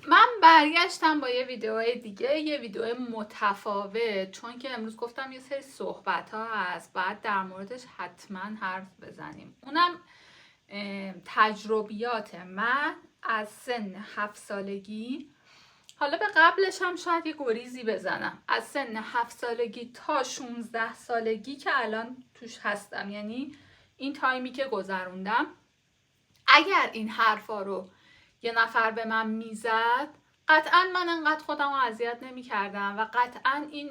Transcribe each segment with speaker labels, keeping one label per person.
Speaker 1: من برگشتم با یه ویدیو دیگه، یه ویدیو متفاوت، چون که امروز گفتم یه سری صحبت ها هست باید در موردش حتما حرف بزنیم. اونم تجربیات من از سن 7 سالگی، حالا به قبلش هم شاید یه گریزی بزنم، از سن 7 سالگی تا 16 سالگی که الان توش هستم، یعنی این تایمی که گذروندم. اگر این حرفا رو یه نفر به من میزد، قطعا من انقدر خودم رو اذیت نمی کردم و قطعا این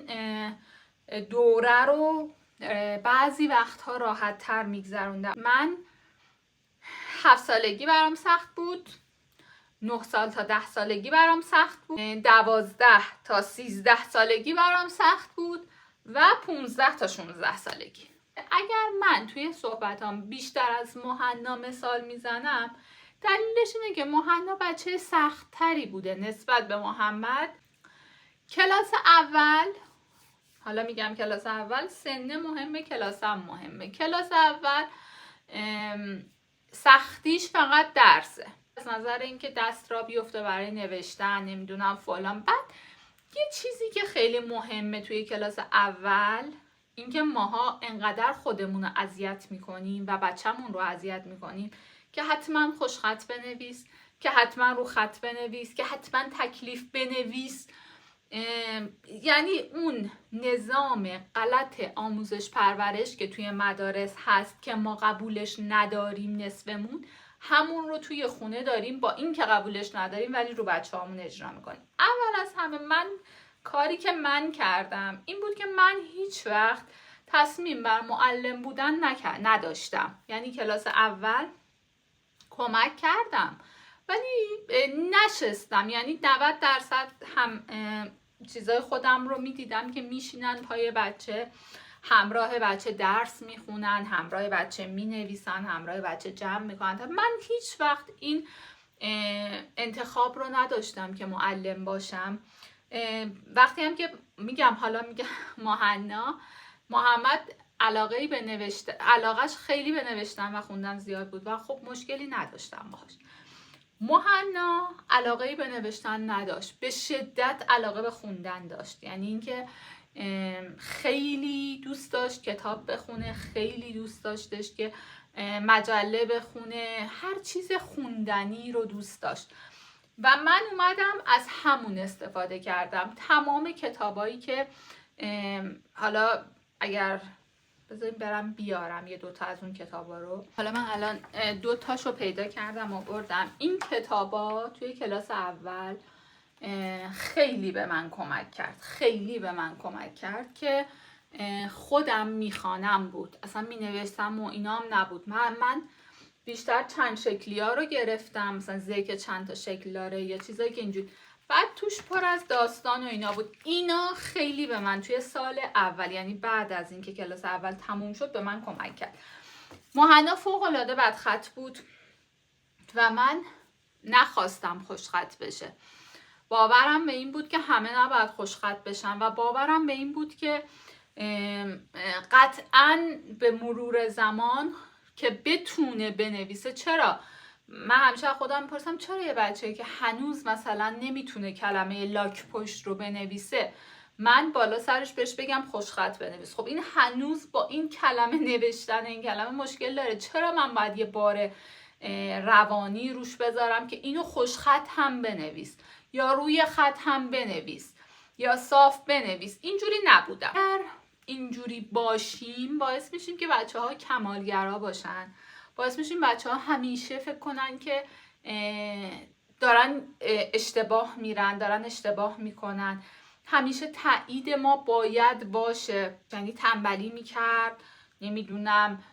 Speaker 1: دوره رو بعضی وقتها راحت تر میگذروندم. من 7 سالگی برام سخت بود، 9 سال تا 10 سالگی برام سخت بود، 12 تا 13 سالگی برام سخت بود و 15 تا 16 سالگی. اگر من توی صحبتام بیشتر از مهنا مثال میزنم، دلیلش اینه که مهنا بچه سخت تری بوده نسبت به محمد. کلاس اول، حالا میگم کلاس اول، سن مهمه، کلاس هم مهمه. کلاس اول سختیش فقط درسه، از نظر اینکه دست را بیفته برای نوشتن، نمیدونم فلان. بعد یه چیزی که خیلی مهمه توی کلاس اول، اینکه ماها انقدر خودمون رو اذیت میکنیم و بچه‌مون رو اذیت میکنیم که حتما خوشخط بنویس، که حتما رو خط بنویس، که حتما تکلیف بنویس. یعنی اون نظام غلط آموزش پرورش که توی مدارس هست که ما قبولش نداریم، نصفمون همون رو توی خونه داریم، با این که قبولش نداریم ولی رو بچه هامون اجرا میکنیم. اول از همه کاری که من کردم این بود که من هیچ وقت تصمیم بر معلم بودن نداشتم. یعنی کلاس اول کمک کردم ولی نشستم، یعنی 90% هم چیزای خودم رو میدیدم که میشینن پای بچه، همراه بچه درس میخونن، همراه بچه مینویسن، همراه بچه جمع میکنن. من هیچ وقت این انتخاب رو نداشتم که معلم باشم. وقتی هم که میگم محمد علاقش خیلی به نوشتن و خوندن زیاد بود و خب مشکلی نداشتم باهاش. مهنا علاقه‌ای به نوشتن نداشت، به شدت علاقه به خوندن داشت. یعنی اینکه خیلی دوست داشت کتاب بخونه، خیلی دوست داشتش که مجله بخونه، هر چیز خوندنی رو دوست داشت و من اومدم از همون استفاده کردم. تمام کتابایی که حالا اگر بذاریم برم بیارم یه دوتا از اون کتابا رو، حالا من الان 2 تاشو پیدا کردم و بردم. این کتابا توی کلاس اول خیلی به من کمک کرد که خودم میخوانم بود، اصلا مینوشتم و اینام نبود. من بیشتر چند شکلی ها رو گرفتم، مثلا زیک چند تا شکل داره یا چیزایی که اینجوری، بعد توش پر از داستان و اینا بود. اینا خیلی به من توی سال اول، یعنی بعد از اینکه کلاس اول تموم شد، به من کمک کرد. مهنا فوق العاده بدخط بود و من نخواستم خوشخط بشه. باورم به این بود که همه نباید خوشخط بشن و باورم به این بود که قطعاً به مرور زمان که بتونه بنویسه. چرا؟ من همیشه خودم میپرسم چرا یه بچه‌ای که هنوز مثلا نمیتونه کلمه لاک پشت رو بنویسه، من بالا سرش بهش بگم خوشخط بنویس، خب این هنوز با این کلمه نوشتن این کلمه مشکل داره. چرا من باید یه بار روانی روش بذارم که اینو خوشخط هم بنویس یا روی خط هم بنویس یا صاف بنویس؟ اینجوری نبودم. اگر اینجوری باشیم باعث میشیم که بچه‌ها کمالگرا باشن، باعث میشیم بچه‌ها همیشه فکر کنن که دارن اشتباه میرن، دارن اشتباه میکنن. همیشه تایید ما باید باشه. یعنی تنبلی میکرد، نمیدونم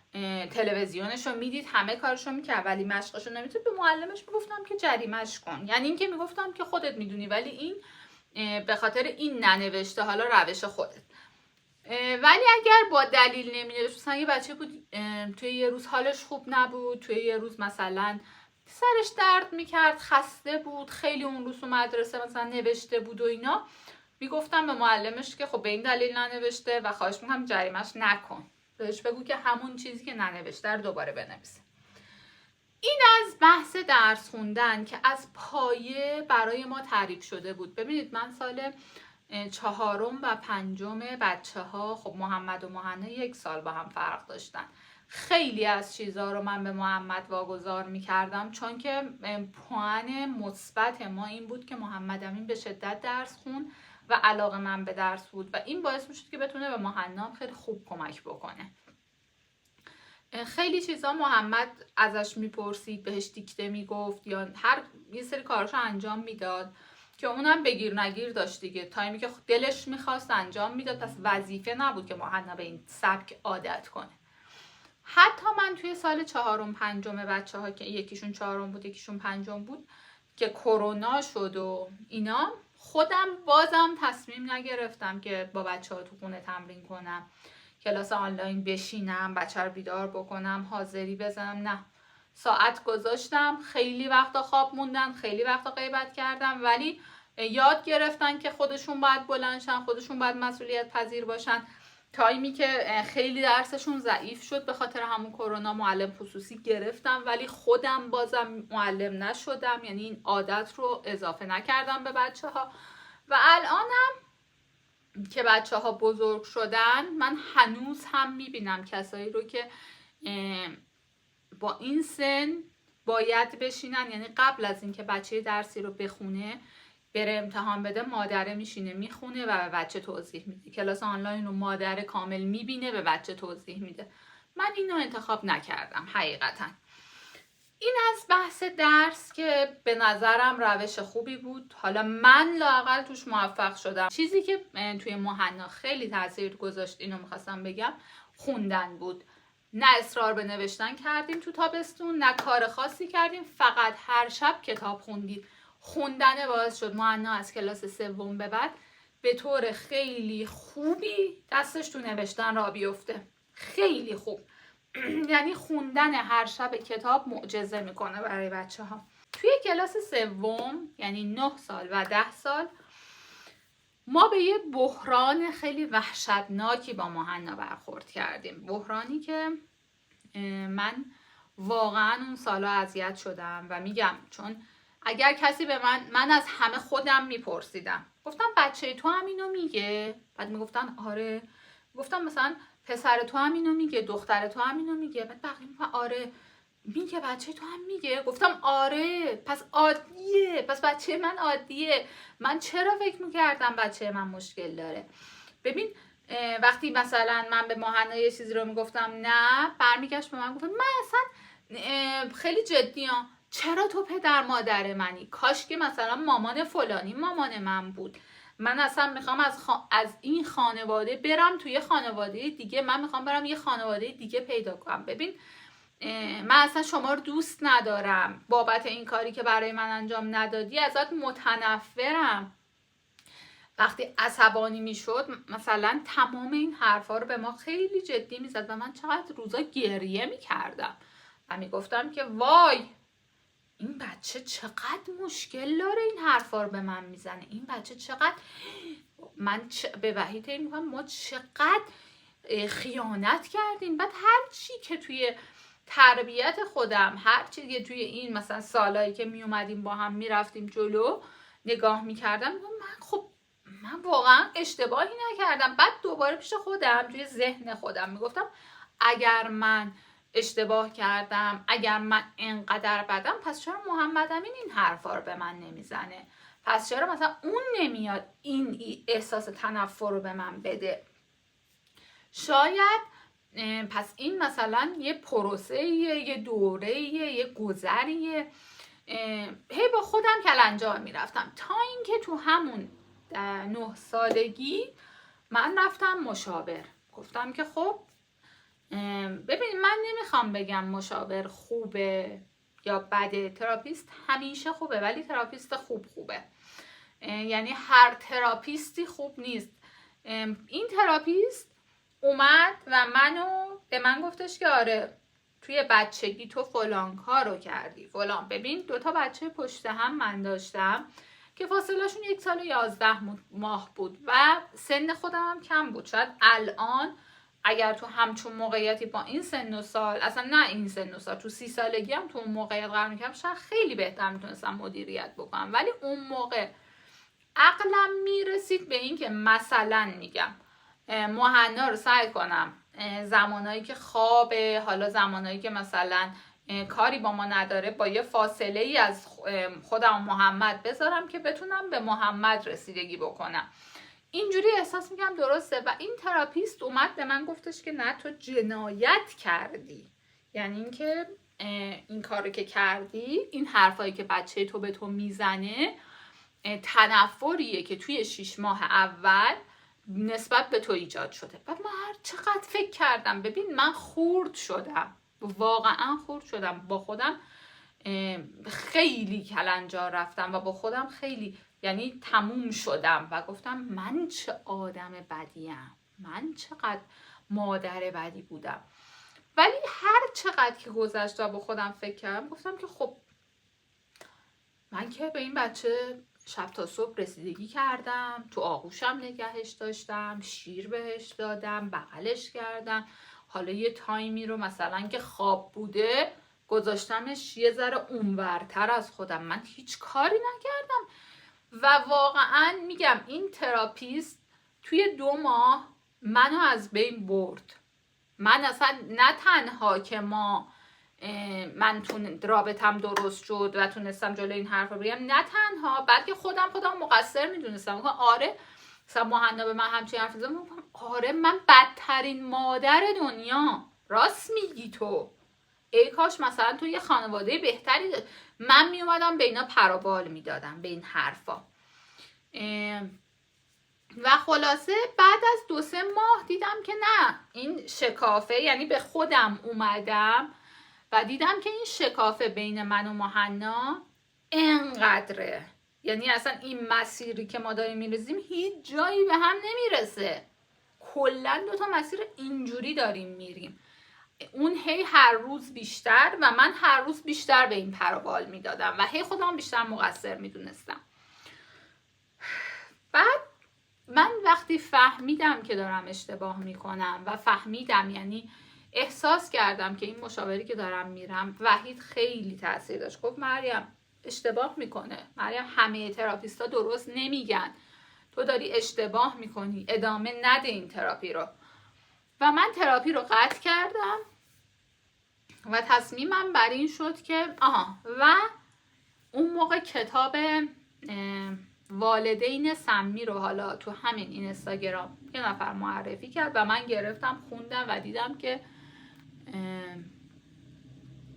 Speaker 1: تلویزیونشو میدید، همه کارشو میکرد ولی مشقشو نمیتونید. به معلمش میگفتم که جریمه‌اش کن، یعنی اینکه میگفتم که خودت میدونی ولی این به خاطر این ننوشته، حالا روش خودت. ولی اگر با دلیل نمینوشت، مثلا یه بچه بود توی یه روز حالش خوب نبود، توی یه روز مثلا سرش درد میکرد، خسته بود، خیلی اون روز تو مدرسه مثلا نوشته بود و اینا، میگفتم به معلمش که خب به این دلیل ننوشته و خواهش میکنم جریمه‌اش نکن، بهش بگو که همون چیزی که ننوشته رو دوباره بنویسه. این از بحث درس خوندن که از پایه برای ما تعریف شده بود. ببینید من سال 4 و 5 بچه ها، خب محمد و مهنا 1 سال با هم فرق داشتن، خیلی از چیزها رو من به محمد واگذار میکردم، چون که پوان مثبت ما این بود که محمد امین به شدت درس خون و علاقه من به درس بود و این باعث میشد که بتونه به مهنا خیلی خوب کمک بکنه. خیلی چیزا محمد ازش میپرسید، بهش دیکته میگفت یا یه سری کاراشو انجام میداد که اونم بگیر نگیر داشت دیگه، تایمی که دلش میخواست انجام میداد، پس وظیفه نبود که مهنا به این سبک عادت کنه. حتی من توی سال 4 و 5 بچه ها که یکیشون 4 بود یکیشون 5 بود که کرونا شد و اینا، خودم بازم تصمیم نگرفتم که با بچه ها تو خونه تمرین کنم، کلاس آنلاین بشینم، بچه رو بیدار بکنم، حاضری بزنم، نه. ساعت گذاشتم، خیلی وقتا خواب موندن، خیلی وقتا غیبت کردم، ولی یاد گرفتن که خودشون باید بلندشن، خودشون باید مسئولیت پذیر باشن. تایمی که خیلی درسشون ضعیف شد به خاطر همون کرونا معلم خصوصی گرفتم، ولی خودم بازم معلم نشدم، یعنی این عادت رو اضافه نکردم به بچه ها. و الانم که بچه ها بزرگ شدن، من هنوز هم میبینم کسایی رو که با این سن باید بشینن، یعنی قبل از اینکه بچه درسی رو بخونه بره امتحان بده، مادره میشینه میخونه و به بچه توضیح میده. کلاس آنلاین رو مادر کامل میبینه به بچه توضیح میده. من اینو انتخاب نکردم حقیقتا. این از بحث درس که به نظرم روش خوبی بود، حالا من لااقل توش موفق شدم. چیزی که توی مهنا خیلی تاثیر گذاشت، اینو میخواستم بگم، خوندن بود. نه اصرار به نوشتن کردیم تو تابستون، نه کار خاصی کردیم، فقط هر شب کتاب خوندید. خوندن باعث شد مهنا از کلاس 3 به بعد به طور خیلی خوبی دستش تو نوشتن را بیفته. خیلی خوب. یعنی خوندن هر شب کتاب معجزه میکنه برای بچه ها. توی کلاس 3 یعنی 9 سال و 10 سال ما به یه بحران خیلی وحشتناکی با مهنا برخورد کردیم. بحرانی که من واقعا اون سالا اذیت شدم و میگم چون اگر کسی به من از همه خودم میپرسیدم، گفتم بچه تو هم اینو میگه؟ بعد میگفتن آره. گفتم مثلا پسر تو هم اینو میگه، دختر تو هم اینو میگه؟ بعد بقیه میگفتن آره. میگه بچه تو هم میگه؟ گفتم آره. پس عادیه، پس بچه من عادیه. من چرا فکر میکردم بچه من مشکل داره؟ ببین وقتی مثلا من به مهنا یه چیزی رو میگفتم نه، برمیگشت به من گفت من اصلا خیلی جدیام، چرا تو پدر مادر منی؟ کاش که مثلا مامان فلانی مامان من بود. من اصلا میخوام از این خانواده برم توی خانواده دیگه، من میخوام برم یه خانواده دیگه پیدا کنم. ببین من اصلا شما رو دوست ندارم، بابت این کاری که برای من انجام ندادی ازت متنفرم. وقتی عصبانی میشد مثلا تمام این حرفا رو به ما خیلی جدی میزد و من چقدر روزا گریه میکردم و میگفتم که وای این بچه چقدر مشکل داره این حرفا رو به من میزنه، این بچه چقدر به وحید میگم ما چقدر خیانت کردیم. بعد هر چی که توی تربیت خودم، هر چی که توی این مثلا سالایی که میومدیم با هم میرفتیم جلو نگاه میکردم، من واقعا اشتباهی نکردم. بعد دوباره پیش خودم توی ذهن خودم میگفتم اگر من اشتباه کردم، اگر من انقدر بدم، پس چرا محمد امین این حرفا رو به من نمیزنه؟ پس چرا مثلا اون نمیاد این احساس تنفر رو به من بده؟ شاید پس این مثلا یه پروسه‌ایه، یه دوره‌ایه، یه گذریه. هی با خودم کلنجار میرفتم تا اینکه تو همون 9 سالگی من رفتم مشاور. گفتم که خب ببین من نمیخوام بگم مشاور خوبه یا بده، تراپیست همیشه خوبه ولی تراپیست خوبه. یعنی هر تراپیستی خوب نیست. این تراپیست اومد و به من گفتش که آره توی بچگی تو فلان کارو کردی فلان. ببین 2 بچه پشت هم من داشتم که فاصلهشون 1 سال و 11 ماه بود و سن خودم هم کم بود. شاید الان اگر تو همچون موقعیتی با این سن و سال، اصلا نه این سن و سال، تو 30 سالگی هم تو اون موقعیت قرار می‌گیرم، شاید خیلی بهتر میتونستم مدیریت بکنم. ولی اون موقع عقلم میرسید به این که مثلا میگم مهنا رو سعی کنم زمانایی که خوابه، حالا زمانایی که مثلا کاری با ما نداره، با یه فاصله ای از خودم محمد بذارم که بتونم به محمد رسیدگی بکنم. اینجوری احساس میکنم درسته. و این تراپیست اومد به من گفتش که نه، تو جنایت کردی. یعنی اینکه این کارو که کردی، این حرفایی که بچه تو به تو میزنه، تنفریه که توی 6 ماه اول نسبت به تو ایجاد شده. و من هر چقدر فکر کردم، ببین من خورد شدم، واقعا خورد شدم با خودم، خیلی کلنجار رفتم و با خودم خیلی، یعنی تموم شدم و گفتم من چه آدم بدیم، من چقدر مادر بدی بودم. ولی هر چقدر که گذشت و با خودم فکر کردم، گفتم که خب من که به این بچه شب تا صبح رسیدگی کردم، تو آغوشم نگهش داشتم، شیر بهش دادم، بغلش کردم، حالا یه تایمی رو مثلا که خواب بوده گذاشتمش یه ذره اونورتر از خودم، من هیچ کاری نکردم. و واقعا میگم این تراپیست توی 2 ماه منو از بین برد. من اصلا نه تنها که من رابطم درست شد و تونستم جلوی این حرف رو بگم، نه تنها بلکه خودم مقصر میدونستم. آره مثلا مهنا به من همچین حرف زد، آره من بدترین مادر دنیا، راست میگی تو، ای کاش مثلا تو یه خانواده بهتری داشت. من میومدم به اینا پروبال میدادم، به این حرفا. و خلاصه بعد از 2-3 ماه دیدم که نه، این شکافه، یعنی به خودم اومدم و دیدم که این شکافه بین من و مهنا انقدره، یعنی اصلا این مسیری که ما داریم میرسیم هیچ جایی به هم نمیرسه، کلا 2 تا مسیر اینجوری داریم میریم. اون هی هر روز بیشتر و من هر روز بیشتر به این پروبال میدادم و هی خودم بیشتر مقصر میدونستم. بعد من وقتی فهمیدم که دارم اشتباه میکنم و فهمیدم، یعنی احساس کردم که این مشاوری که دارم میرم، وحید خیلی تاثیر داشت. گفت مریم اشتباه میکنه، مریم همه تراپیستا درست نمیگن، تو داری اشتباه میکنی، ادامه نده این تراپی رو. و من تراپی رو قطع کردم و تصمیمم بر این شد که و اون موقع کتاب والدین سمی رو حالا تو همین اینستاگرام یه نفر معرفی کرد و من گرفتم خوندم و دیدم که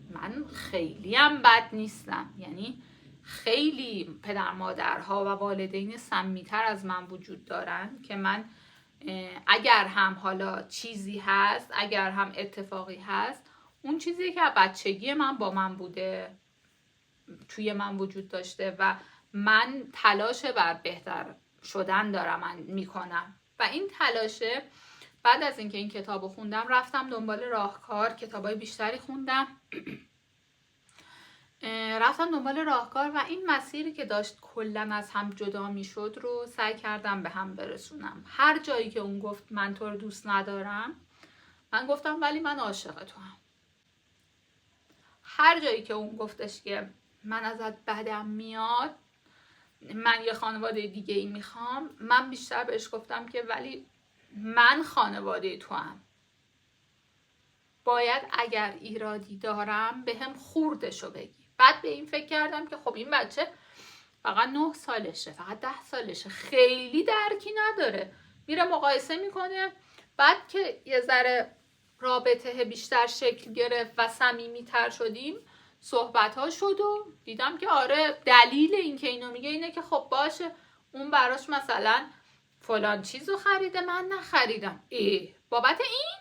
Speaker 1: من خیلی هم بد نیستم. یعنی خیلی پدر مادرها و والدین سمی‌تر از من وجود دارن که من اگر هم حالا چیزی هست، اگر هم اتفاقی هست، اون چیزی که بچگی من با من بوده توی من وجود داشته و من تلاش بر بهتر شدن دارم من میکنم. و این تلاشه بعد از اینکه این کتابو خوندم رفتم دنبال راهکار، کتابای بیشتری خوندم رفتم دنبال راهکار و این مسیری که داشت کلا از هم جدا میشد رو سعی کردم به هم برسونم. هر جایی که اون گفت من تو رو دوست ندارم، من گفتم ولی من عاشق تو هم. هر جایی که اون گفتش که من ازت بدم میاد، من یه خانواده دیگه ای میخوام، من بیشتر بهش گفتم که ولی من خانواده تو هم. باید اگر ایرادی دارم به هم خوردشو بگی. بعد به این فکر کردم که خب این بچه فقط 9 سالشه، فقط 10 سالشه، خیلی درکی نداره، میره مقایسه میکنه. بعد که یه ذره رابطه بیشتر شکل گرفت و صمیمی‌تر شدیم، صحبت‌ها شد و دیدم که آره دلیل این که اینو میگه اینه که خب باشه اون براش مثلا فلان چیزو خریده من نخریدم، بابت این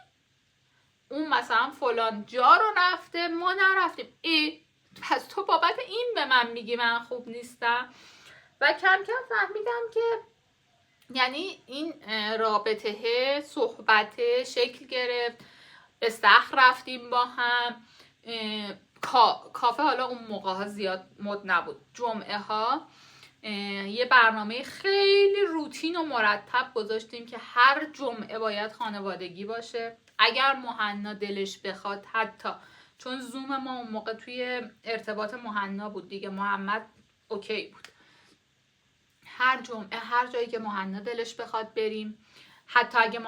Speaker 1: اون مثلا فلان جا رو رفته ما نرفتیم، پس تو بابت این به من میگی من خوب نیستم. و کم کم فهمیدم که یعنی این رابطه صحبت شکل گرفت، استخر رفتیم با هم، کافه حالا اون موقع ها زیاد مد نبود، جمعه ها یه برنامه خیلی روتین و مرتب گذاشتیم که هر جمعه باید خانوادگی باشه. اگر مهنا دلش بخواد، حتی چون زوم ما اون موقع توی ارتباط مهنا بود دیگه، محمد اوکی بود، هر جمعه هر جایی که مهنا دلش بخواد بریم، حتی اگه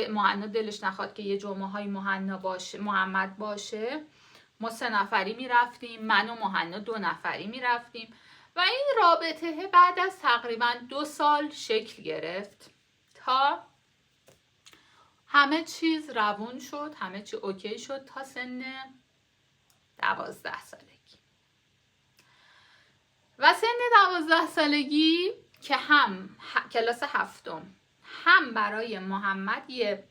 Speaker 1: مهنا دلش نخواد که یه جمعه های محمد باشه، ما 3 نفری میرفتیم، من و مهنا 2 نفری میرفتیم و این رابطه بعد از تقریبا 2 سال شکل گرفت تا همه چیز روون شد، همه چی اوکی شد تا سن 12 سالگی. و سن 12 سالگی که هم کلاس 7 هم برای محمد یه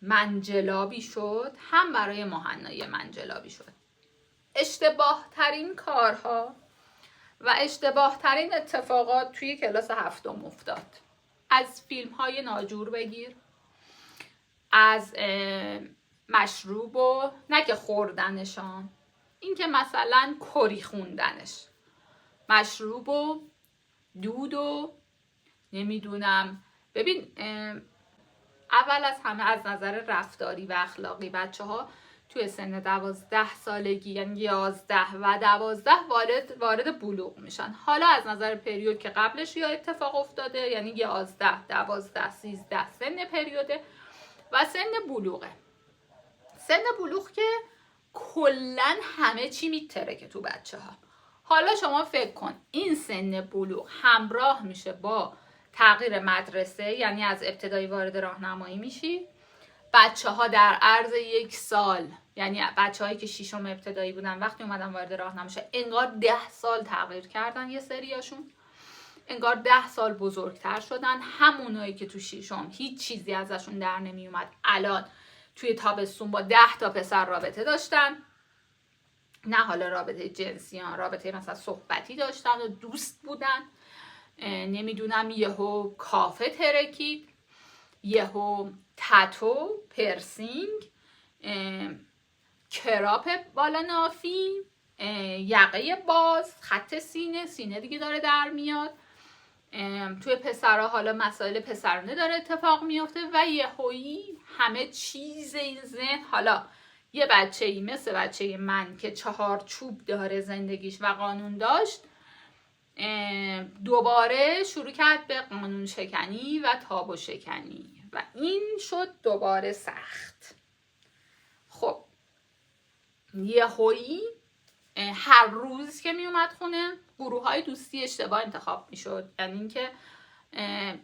Speaker 1: منجلابی شد، هم برای مهنا یه منجلابی شد. اشتباه ترین کارها و اشتباه ترین اتفاقات توی کلاس 7 افتاد. از فیلم های ناجور بگیر، از مشروب و نه که خوردنشان، این که مثلا کری خوندنش، مشروب و دود و نمیدونم. ببین اول از همه از نظر رفتاری و اخلاقی بچه ها توی سن 12 سالگی، یعنی 11 و 12 وارد بلوغ میشن. حالا از نظر پریود که قبلش یا اتفاق افتاده، یعنی 11 12 13 سن پریوده و سن بلوغه. سن بلوغ که کلن همه چی میترکه تو بچه ها. حالا شما فکر کن این سن بلوغ همراه میشه با تغییر مدرسه، یعنی از ابتدایی وارد راهنمایی میشی. بچه ها در عرض 1 سال، یعنی بچه هایی که 6م ابتدایی بودن وقتی اومدن وارد راهنمایی شدن، انگار 10 سال تغییر کردن. یه سریاشون انگار 10 سال بزرگتر شدن. همونایی که تو 6م هیچ چیزی ازشون در نمی اومد، الان توی تابستون با 10 تا پسر رابطه داشتن. نه حالا رابطه جنسیان، رابطه مثلا صحبتی داشتن و دوست بودن. نمیدونم یهو کافه ترکید، یهو تتو، پرسینگ، کراپ بالا نافی، یقه باز، خط سینه دیگه داره در میاد. توی پسرها حالا مسائل پسرانه داره اتفاق میفته و یهویی همه چیز ذهن. حالا یه بچه‌ای مثل بچه من که 4 چوب داره زندگیش و قانون داشت، دوباره شروع کرد به قانون شکنی و تابو شکنی و این شد دوباره سخت. خب یهویی هر روز که می اومد خونه گروه های دوستی اشتباه انتخاب می شد. یعنی اینکه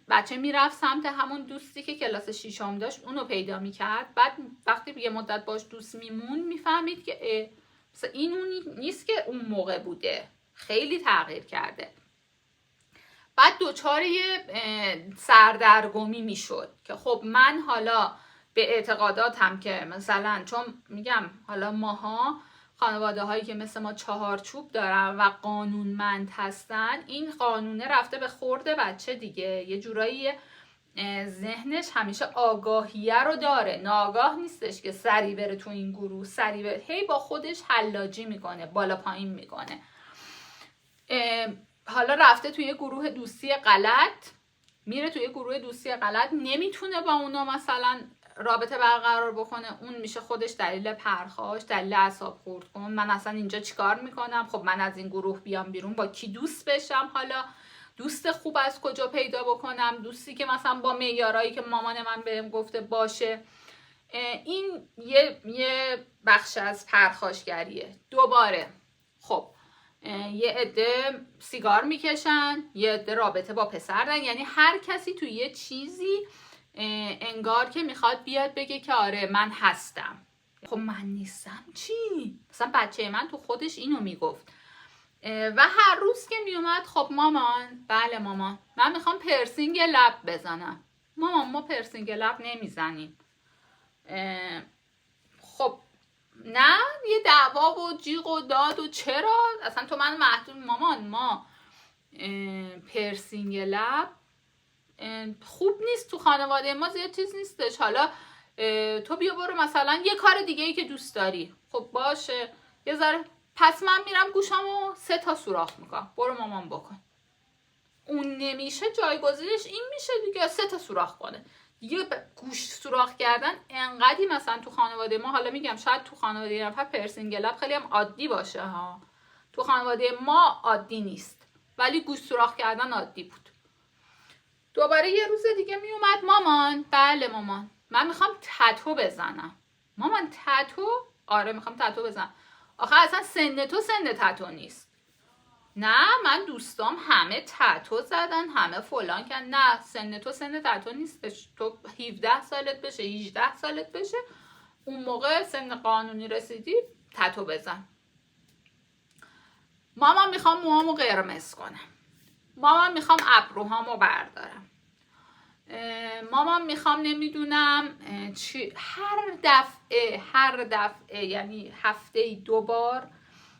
Speaker 1: بچه میرفت سمت همون دوستی که کلاس 6م داشت، اونو پیدا می کرد. بعد وقتی یه مدت باش دوست میمون میفهمید که مثلا این اونی نیست که اون موقع بوده، خیلی تغییر کرده. بعد دوچار یه سردرگمی میشد که خب من حالا به اعتقاداتم که مثلا، چون میگم حالا ماها خانواده هایی که مثل ما 4 چوب دارن و قانونمند هستن، این قانونه رفته به خورد بچه دیگه. یه جورایی ذهنش همیشه آگاهیه رو داره، ناآگاه نیستش که سری بره تو این گروه، سری بره، هی با خودش حلاجی میکنه، بالا پایین میکنه. حالا رفته توی گروه دوستی غلط، میره توی گروه دوستی غلط، نمیتونه با اونا مثلا رابطه برقرار بکنه. اون میشه خودش دلیل پرخاش، دلیل اعصاب خورد کن. من اصلا اینجا چیکار میکنم؟ خب من از این گروه بیام بیرون با کی دوست بشم؟ حالا دوست خوب از کجا پیدا بکنم؟ دوستی که مثلا با معیارایی که مامان من بهم گفته باشه. این یه بخش از پرخاشگریه. دوباره خب یه عده سیگار میکشن، یه عده رابطه با پسر دارن. یعنی هر کسی توی یه چیزی انگار که میخواد بیاد بگه که آره من هستم. خب من نیستم چی؟ مثلا بچه من تو خودش اینو میگفت و هر روز که میومد خب مامان، بله مامان من میخوام پرسینگ لب بزنم. مامان ما پرسینگ لب نمیزنیم. خب نه، یه دعوا و جیغ و داد و چرا اصلا تو من محدود. مامان ما پرسینگ لب خوب نیست تو خانواده ما، زیاد چیز نیستش. حالا تو بیا برو مثلا یه کار دیگه ای که دوست داری. خب باشه، یه ذره پس من میرم گوشمو 3 تا سوراخ میکنم. برو مامان بکن. اون نمیشه، جایگزینش این میشه دیگه، 3 تا سوراخ کنه دیگه. گوش سوراخ کردن انقدی مثلا تو خانواده ما، حالا میگم شاید تو خانواده یه نفر پرسینگ لب خیلی هم عادی باشه ها، تو خانواده ما عادی نیست، ولی گوش سوراخ کردن عادی بود. دوباره یه روز دیگه میومد مامان، بله مامان من میخوام تتو بزنم. مامان تتو؟ آره میخوام تتو بزنم. آخه اصلا سن تو سن تتو نیست. نه من دوستام همه تتو زدن، همه فلان کردن. نه سن تو سن تتو نیستش، تو 17 سالت بشه 18 سالت بشه اون موقع سن قانونی رسیدی تتو بزن. مامان میخوام موهامو قرمز کنم. مامان میخوام ابروهامو بردارم. مامان میخوام نمیدونم چی. هر دفعه یعنی هفته 2 بار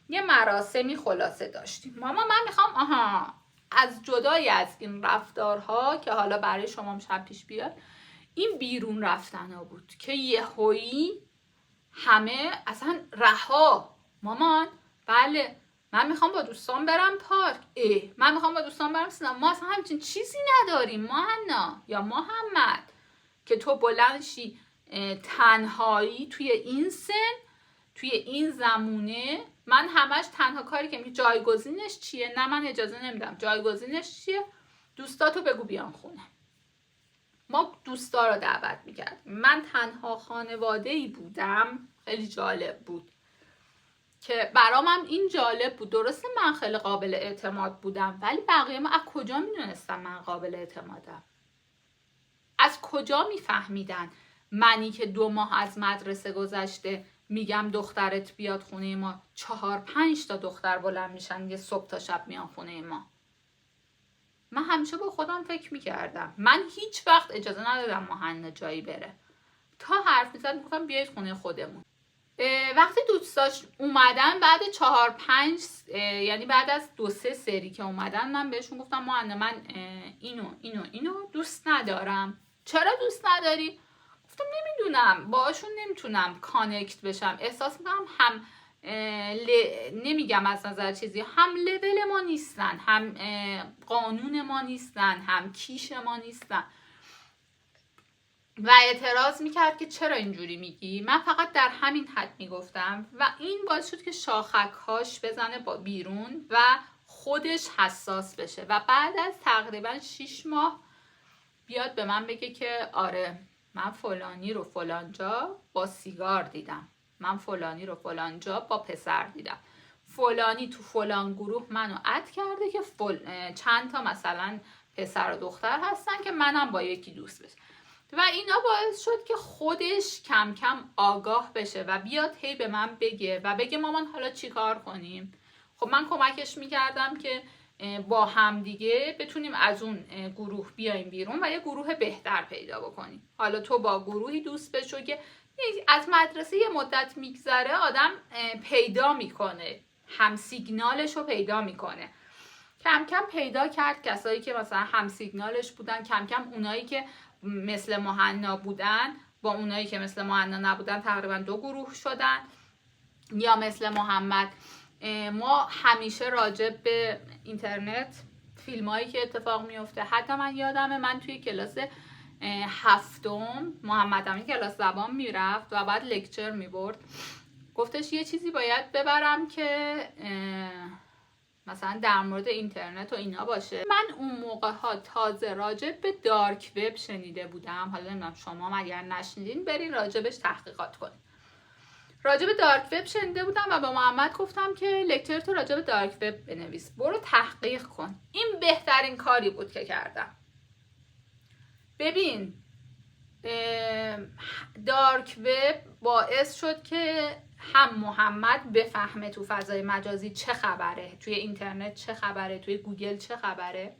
Speaker 1: یه مراسمی خلاصه داشتیم. مامان من میخوام از جدای از این رفتارها که حالا برای شما شب پیش بیاد، این بیرون رفتنا بود که یهویی همه اصلا رها. مامان بله من میخوام با دوستان برم پارک. من میخوام با دوستان برم سینما. ما اصلا همچین چیزی نداریم ماهنا یا محمد که تو بلند شی تنهایی توی این سن، توی این زمونه. من همش تنها کاری که جایگزینش چیه؟ نه من اجازه نمیدم. جایگزینش چیه؟ دوستاتو بگو بیان خونه. ما دوستا رو دعوت میکردیم. من تنها خانواده‌ای بودم، خیلی جالب بود که برام این جالب بود. درسته من خیلی قابل اعتماد بودم، ولی بقیه ما از کجا میدونستم من قابل اعتمادم؟ از کجا میفهمیدن منی که 2 ماه از مدرسه گذشته میگم دخترت بیاد خونه ما، 4-5 تا دختر بلند میشن یه صبح تا شب میان خونه ما؟ من همیشه با خودم فکر میکردم. من هیچ وقت اجازه ندادم مهنا جایی بره. تا حرف میزد گفتم بیایید خونه خودمون. وقتی دوستاش اومدن بعد 4-5 یعنی بعد از 2-3 سری که اومدن، من بهشون گفتم مهنا من اینو دوست ندارم. چرا دوست نداری؟ گفتم نمیدونم، باهاشون نمیتونم کانکت بشم. احساس میکنم هم نمیگم از نظر چیزی، هم لول ما نیستن، هم قانون ما نیستن، هم کیش ما نیستن. و اعتراض میکرد که چرا اینجوری میگی. من فقط در همین حد میگفتم و این باعث شد که شاخک‌هاش بزنه با بیرون و خودش حساس بشه و بعد از تقریبا 6 ماه بیاد به من بگه که آره من فلانی رو فلانجا با سیگار دیدم، من فلانی رو فلانجا با پسر دیدم، فلانی تو فلان گروه منو اد کرده که چند تا مثلا پسر و دختر هستن که منم با یکی دوست بشم. و اینا باعث شد که خودش کم کم آگاه بشه و بیاد هی به من بگه و بگه مامان حالا چی کار کنیم. خب من کمکش میکردم که با هم دیگه بتونیم از اون گروه بیایم بیرون و یه گروه بهتر پیدا بکنیم. حالا تو با گروهی دوست بشو که از مدرسه یه مدت میگذره آدم پیدا میکنه، هم سیگنالش رو پیدا میکنه. کم کم پیدا کرد کسایی که مثلا هم سیگنالش بودن. کم کم اونایی که مثل مهنا بودن با اونایی که مثل مهنا نبودن تقریبا 2 گروه شدن. یا مثل محمد، ما همیشه راجع به اینترنت فیلمایی که اتفاق میفته، حتی من یادمه من توی کلاس 7 محمد همین کلاس زبان میرفت و بعد لکچر میبرد، گفتش یه چیزی باید ببرم که مثلا در مورد اینترنت و اینا باشه. من اون موقع ها تازه راجع به دارک وب شنیده بودم. حالا نمیدونم شما اگر نشنیدین برین راجبش تحقیقات کنین. راجع به دارک وب شنیده بودم و با محمد گفتم که لکچر تو راجع به دارک وب بنویس، برو تحقیق کن. این بهترین کاری بود که کردم. ببین دارک وب باعث شد که هم محمد بفهمه تو فضای مجازی چه خبره، توی اینترنت چه خبره، توی گوگل چه خبره،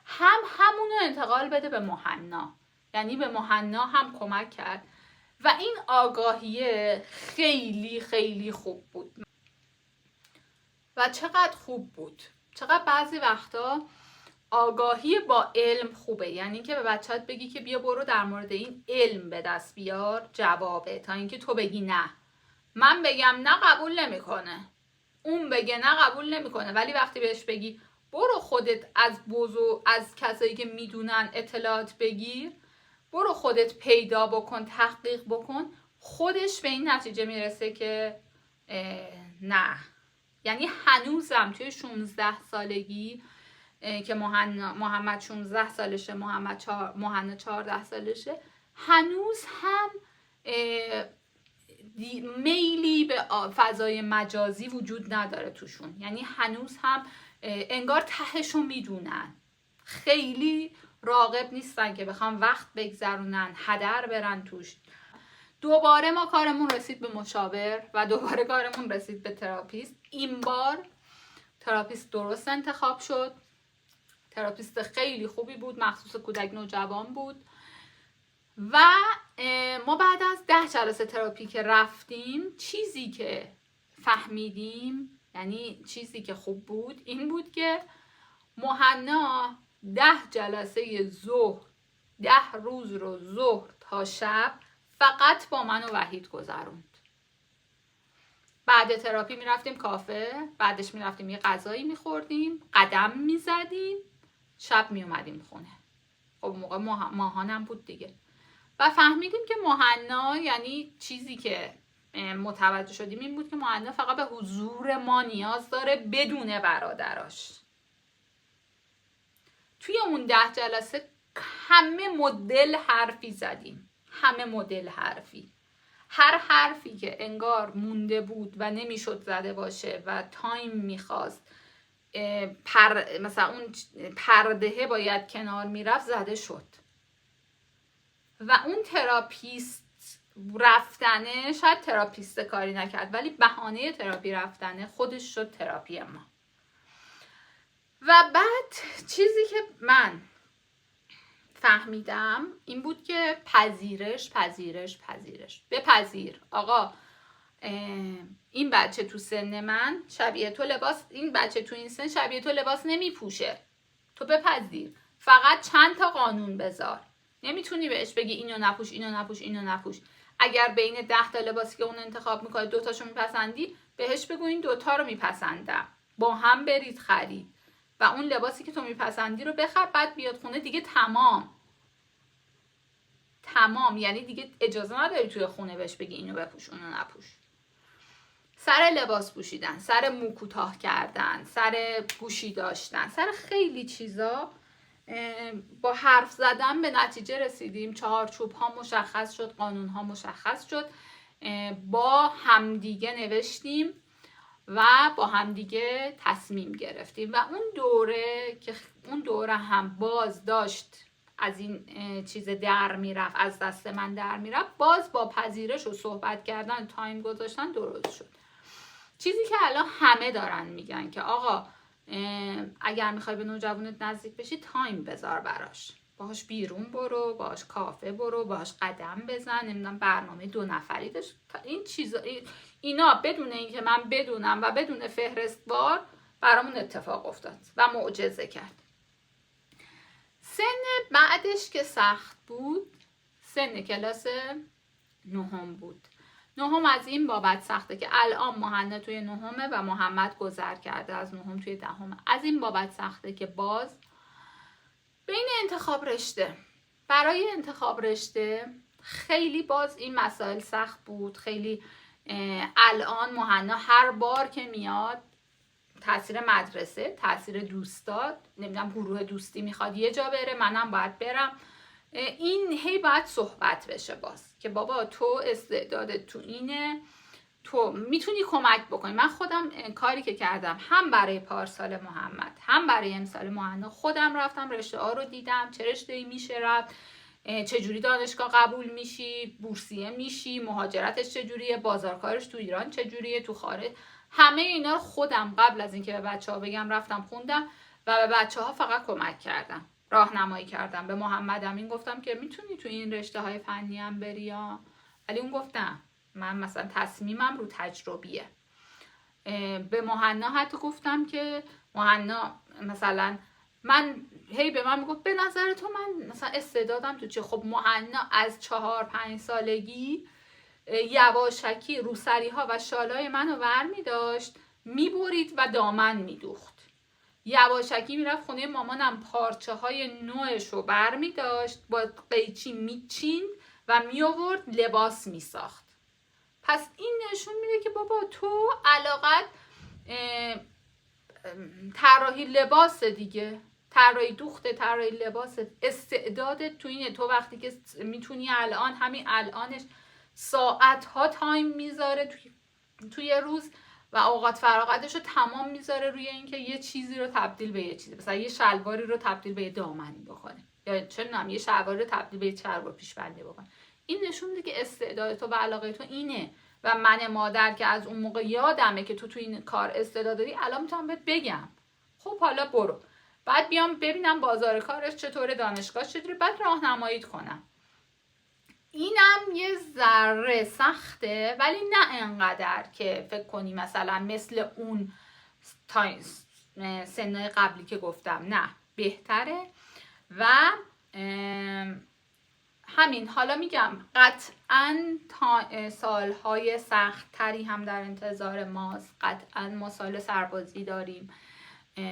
Speaker 1: هم همونو انتقال بده به مهنا. یعنی به مهنا هم کمک کرد و این آگاهیه خیلی خیلی خوب بود. و چقدر خوب بود، چقدر بعضی وقتا آگاهی با علم خوبه. یعنی که به بچه‌ت بگی که بیا برو در مورد این علم به دست بیار جوابه، تا اینکه تو بگی نه. من بگم نه قبول نمیکنه. اون بگه نه قبول نمیکنه، ولی وقتی بهش بگی برو خودت از کسایی که میدونن اطلاعات بگیر، برو خودت پیدا بکن، تحقیق بکن، خودش به این نتیجه میرسه که نه. یعنی هنوزم توی 16 سالگی که محمد 16 سالشه، مهنا 14 سالشه، هنوز هم میلی به فضای مجازی وجود نداره توشون. یعنی هنوز هم انگار تهشو میدونن، خیلی راغب نیستن که بخوام وقت بگذرونن، هدر برن توش. دوباره ما کارمون رسید به مشاور و دوباره کارمون رسید به تراپیست. این بار تراپیست درست انتخاب شد، تراپیست خیلی خوبی بود، مخصوص کودک نوجوان بود. و ما بعد از 10 جلسه تراپی که رفتیم، چیزی که فهمیدیم، یعنی چیزی که خوب بود، این بود که مهنا 10 جلسه ظهر، 10 روز رو ظهر تا شب فقط با من و وحید گذروند. بعد تراپی میرفتیم کافه، بعدش میرفتیم یه غذایی میخوردیم، قدم میزدیم، شب میومدیم خونه. خب موقع ماهانم بود دیگه. و فهمیدیم که مهنا، یعنی چیزی که متوجه شدیم این بود که مهنا فقط به حضور ما نیاز داره بدون برادراش. توی اون 10 جلسه همه مدل حرفی زدیم، همه مدل حرفی. هر حرفی که انگار مونده بود و نمیشد زده باشه و تایم میخواست، مثلا اون پردهه باید کنار میرفت، زده شد. و اون تراپیست رفتنه، شاید تراپیست کاری نکرد، ولی بهانه تراپی رفتنه خودش شد تراپی ما. و بعد چیزی که من فهمیدم این بود که پذیرش. بپذیر آقا، این بچه تو سن من شبیه تو لباس، این بچه تو این سن شبیه تو لباس نمیپوشه، تو بپذیر. فقط چند تا قانون بذار، نمیتونی بهش بگی اینو نپوش، اینو نپوش، اینو نپوش. اگر بین 10 تا لباسی که اون انتخاب میکنه 2 تاشو میپسندی، بهش بگو این 2 تا رو میپسندم، با هم برید خرید و اون لباسی که تو میپسندی رو بخر، بعد بیاد خونه دیگه تمام. یعنی دیگه اجازه نداری توی خونه بهش بگی اینو بپوش اونو نپوش. سر لباس پوشیدن، سر مو کوتاه کردن، سر گوشی داشتن، سر خیلی چیزا با حرف زدن به نتیجه رسیدیم. چهارچوب ها مشخص شد، قانون ها مشخص شد، با همدیگه نوشتیم و با همدیگه تصمیم گرفتیم. و اون دوره هم باز داشت از این چیز در میرفت، از دست من در میرفت، باز با پذیرش و صحبت کردن، تایم گذاشتن درست شد. چیزی که الان همه دارن میگن که آقا اگر میخوای به نوجوانت نزدیک بشی، تایم بذار براش، باهاش بیرون برو، باهاش کافه برو، باهاش قدم بزن، نمیدونم برنامه 2 نفری داشت. این چیزا، اینا بدون اینکه من بدونم و بدون فهرستوار برامون اتفاق افتاد و معجزه کرد. سن بعدش که سخت بود، سن کلاس 9 بود. 9 از این بابت سخته که الان مهنا توی 9 و محمد گذر کرده از 9 توی 10. از این بابت سخته که باز بین انتخاب رشته، برای انتخاب رشته خیلی باز این مسائل سخت بود. خیلی الان مهنا هر بار که میاد، تاثیر مدرسه، تاثیر دوستات، نمیدونم گروه دوستی میخواد یه جا بره، منم باید برم، این هی باید صحبت بشه باز که بابا تو استعدادت تو اینه، تو میتونی کمک بکنی. من خودم کاری که کردم، هم برای پارسال محمد هم برای امسال مهنا، خودم رفتم رشته ها رو دیدم، چه رشته‌ای میشه رفت، چجوری دانشگاه قبول میشی، بورسیه میشی، مهاجرتش چجوریه، بازارکارش تو ایران چجوریه، تو خارج. همه اینا رو خودم قبل از اینکه به بچه‌ها بگم رفتم خوندم و به بچه‌ها فقط کمک کردم، راهنمایی کردم. به محمدم این گفتم که میتونی تو این رشته‌های فنی هم بری یا، ولی اون گفتم من مثلا تصمیمم رو تجربیه. به مهنا حتی گفتم که مهنا مثلا به من میگفت به نظر تو من مثلا استعدادم تو چه؟ خب مهنا از 4-5 سالگی یواشکی روسری ها و شالای منو ور می داشت میبرید و دامن میدوخت. یواشکی میرفت خونه مامانم، پارچه های نوعش رو بر میداشت، با قیچی میچین و میآورد لباس میساخت. پس این نشون میده که بابا تو علاقت طراحی لباس دیگه، طراحی دوخته، طراحی لباس، استعدادت تو اینه. تو وقتی که میتونی الان، همین الانش ساعت ها تایم میذاره توی روز و اوقات فراغتش رو تمام میذاره روی اینکه یه چیزی رو تبدیل به یه چیزی، مثلا یه شلواری رو تبدیل به یه دامنی بکنه، یا چه میدونم یه شلواری رو تبدیل به یه شلوار پیشبندی بکنه. این نشون میده که استعداد تو و علاقه تو اینه. و من مادر که از اون موقع یادمه که تو این کار استعداد داری، الان میتونم بهت بگم خب حالا برو، بعد بیام ببینم بازار کارش چطوره، دانشگاه چطوره، بعد راهنماییت کنم. اینم یه ذره سخته، ولی نه انقدر که فکر کنی مثلا مثل اون سنهای قبلی که گفتم، نه بهتره. و همین، حالا میگم قطعا سالهای سخت تری هم در انتظار ماست. قطعا ما سال سربازی داریم،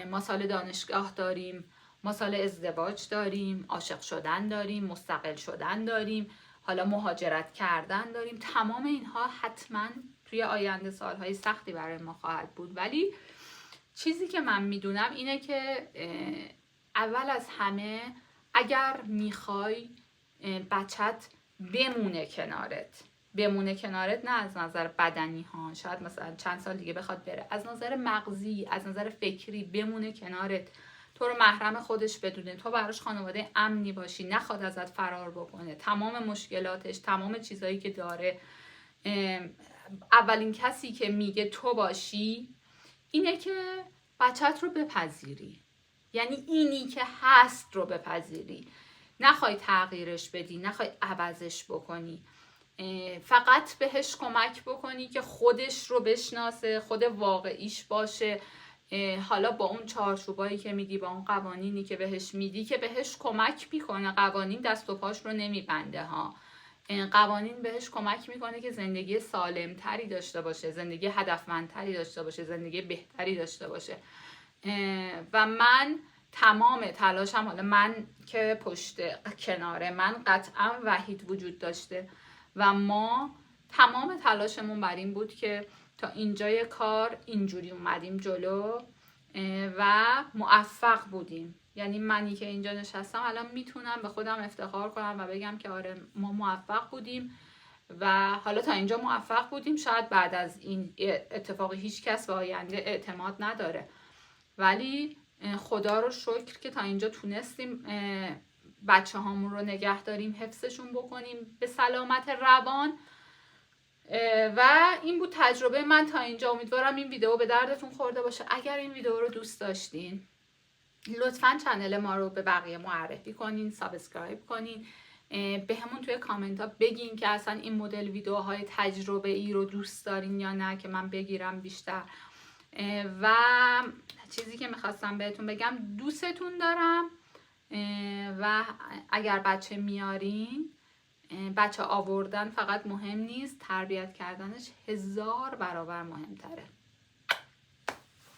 Speaker 1: ما سال دانشگاه داریم، ما سال ازدواج داریم، عاشق شدن داریم، مستقل شدن داریم، حالا مهاجرت کردن داریم. تمام اینها حتما توی آینده سالهای سختی برای ما خواهد بود. ولی چیزی که من میدونم اینه که اول از همه اگر میخوای بچت بمونه کنارت، نه از نظر بدنی ها، شاید مثلا چند سال دیگه بخواد بره، از نظر مغزی، از نظر فکری بمونه کنارت، تو رو محرم خودش بدونه، تو براش خانواده امنی باشی، نخواد ازت فرار بکنه، تمام مشکلاتش، تمام چیزایی که داره، اولین کسی که میگه تو باشی، اینه که بچت رو بپذیری. یعنی اینی که هست رو بپذیری، نخوای تغییرش بدی، نخوای عوضش بکنی، فقط بهش کمک بکنی که خودش رو بشناسه، خود واقعیش باشه. حالا با اون چارچوبایی که میدی، با اون قوانینی که بهش میدی که بهش کمک میکنه. قوانین دست و پاش رو نمیبنده ها، قوانین بهش کمک میکنه که زندگی سالمتری داشته باشه، زندگی هدفمندتری داشته باشه، زندگی بهتری داشته باشه. و من تمام تلاشم، حالا من که پشت کنار من قطعا وحید وجود داشته و ما تمام تلاشمون بر این بود که تا اینجای کار اینجوری اومدیم جلو و موفق بودیم. یعنی منی که اینجا نشستم الان میتونم به خودم افتخار کنم و بگم که آره ما موفق بودیم و حالا تا اینجا موفق بودیم. شاید بعد از این اتفاقی هیچ کس به آینده اعتماد نداره، ولی خدا رو شکر که تا اینجا تونستیم بچه هامون رو نگه داریم، حفظشون بکنیم به سلامت روان. و این بود تجربه من تا اینجا. امیدوارم این ویدیو به دردتون خورده باشه. اگر این ویدیو رو دوست داشتین لطفاً چنل ما رو به بقیه معرفی کنین، سابسکرایب کنین، به همون توی کامنت ها بگین که اصلا این مدل ویدیوهای تجربه ای رو دوست دارین یا نه که من بگیرم بیشتر. و چیزی که میخواستم بهتون بگم، دوستتون دارم و اگر بچه میارین، بچه آوردن فقط مهم نیست، تربیت کردنش 1000 برابر مهمتره.